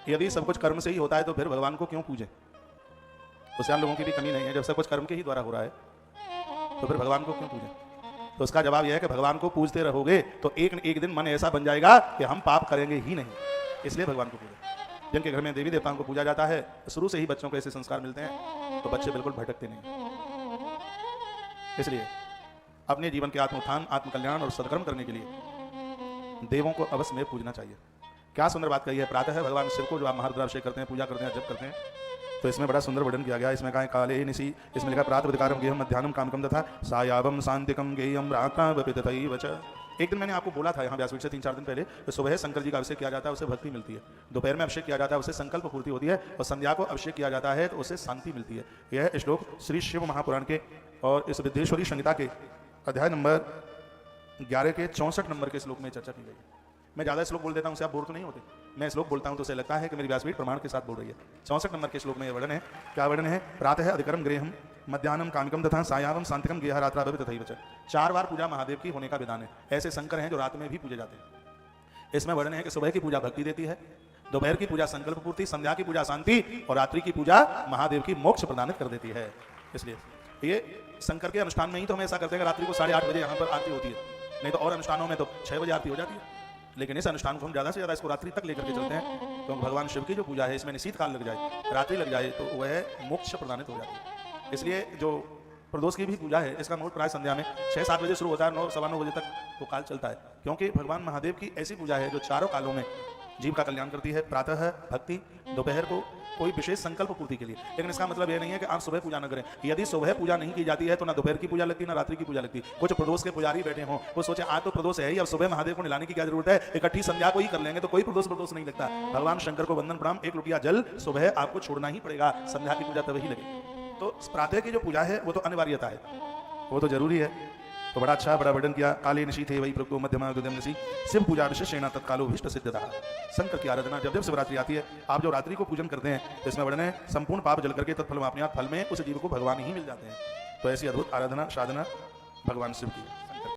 यदि सब कुछ कर्म से ही होता है तो फिर भगवान को क्यों पूजें? होशियार लोगों की भी कमी नहीं है, जब सब कुछ कर्म के ही द्वारा हो रहा है तो फिर भगवान को क्यों पूजें? तो उसका जवाब यह है कि भगवान को पूजते रहोगे तो एक न एक दिन मन ऐसा बन जाएगा कि हम पाप करेंगे ही नहीं, इसलिए भगवान को पूजें। जिनके घर में देवी देवताओं को पूजा जाता है, शुरू से ही बच्चों को ऐसे संस्कार मिलते हैं तो बच्चे बिल्कुल भटकते नहीं। इसलिए अपने जीवन के आत्मोत्थान, आत्मकल्याण और सदकर्म करने के लिए देवों को अवश्य में पूजना चाहिए। क्या सुंदर बात कही है। प्रातः भगवान शिव को जो आप महारुद्राभिषेक करते हैं, पूजा करते हैं, जप करते हैं, तो इसमें बड़ा सुंदर वर्णन किया गया। इसमें कहा काले निशि, इसमें लिखा प्रातःविकारम गेयम मध्याह्नं कामकम तथा सायावम शांतिकम गेयम रात्रावपि तथैव च। एक दिन मैंने आपको बोला था यहाँ व्यासपीठ से 3-4 दिन पहले, तो सुबह शंकर जी का अभिषेक किया जाता है, उससे भक्ति मिलती है। दोपहर में अभिषेक किया जाता है, उससे संकल्प पूर्ति होती है। और संध्या को अभिषेक किया जाता है तो उससे शांति मिलती है। यह श्लोक श्री शिव महापुराण के और इस विद्येश्वरी संहिता के अध्याय नंबर 11 के 64 नंबर के श्लोक में चर्चा की गई है। मैं ज़्यादा श्लोक बोल देता हूँ, उससे आप बोर तो नहीं होते? मैं श्लोक बोलता हूँ तो उसे लगता है कि मेरी व्यासपीठ प्रमाण के साथ बोल रही है। 64 नंबर के श्लोक में यह वर्णन है। क्या वर्णन है? प्रातः अधिकरम गृहम मध्याह्नं कामिकम तथा सायावम शांतिकम गेह रात्रावपि तथैव च। 4 बार पूजा महादेव की होने का विधान है। ऐसे शंकर हैं जो रात में भी पूजे जाते हैं। इसमें वर्णन है कि सुबह की पूजा भक्ति देती है, दोपहर की पूजा संकल्प पूर्ति, संध्या की पूजा शांति और रात्रि की पूजा महादेव की मोक्ष प्रदान कर देती है। इसलिए ये शंकर के अनुष्ठान में ही तो हम ऐसा करते हैं कि रात्रि को 8:30 बजे यहाँ पर आरती होती है, नहीं तो और अनुष्ठानों में तो 6 बजे आरती हो जाती है। लेकिन इस अनुष्ठान को हम ज़्यादा से ज़्यादा इसको रात्रि तक लेकर के चलते हैं, क्योंकि भगवान शिव की जो पूजा है इसमें निशीत काल लग जाए, रात्रि लग जाए तो वह मोक्ष प्रदानित हो जाती है। इसलिए जो प्रदोष की भी पूजा है इसका मुहूर्त प्राय संध्या में 6-7 बजे शुरू होता है, 9 सवा 9 बजे तक वो काल चलता है, क्योंकि भगवान महादेव की ऐसी पूजा है जो चारों कालों में जीव का कल्याण करती है। प्रातः भक्ति, दोपहर को कोई विशेष संकल्प पूर्ति के लिए। लेकिन इसका मतलब यह नहीं है कि आप सुबह पूजा न करें। यदि सुबह पूजा नहीं की जाती है तो ना दोपहर की पूजा लगती, ना रात्रि की पूजा लगती। कुछ प्रदोष के पुजारी बैठे हों, वो सोचे आज तो प्रदोष है ही, अब सुबह महादेव को नहलाने की क्या जरूरत है, इकट्ठी संध्या को ही कर लेंगे तो कोई प्रदोष नहीं लगता। भगवान शंकर को वंदन प्रणाम, 1 लोटिया जल सुबह आपको छोड़ना ही पड़ेगा, संध्या की पूजा तभी लगेगी। तो प्रातः की जो पूजा है वो तो अनिवार्यता है, वो तो जरूरी है। तो बड़ा अच्छा बड़ा वर्णन किया। काले निशी थे वही प्रक्तो मध्यमा निशी शिव पूजा विशेषेण तत्कालो भीष्ट सिद्धता। शंकर की आराधना जब जब शिवरात्रि आती है, आप जो रात्रि को पूजन करते हैं तो इसमें वर्णन है संपूर्ण पाप जल करके तत्फल अपने आप फल में उस जीव को भगवान ही मिल जाते हैं। तो ऐसी अद्भुत आराधना साधना भगवान शिव की।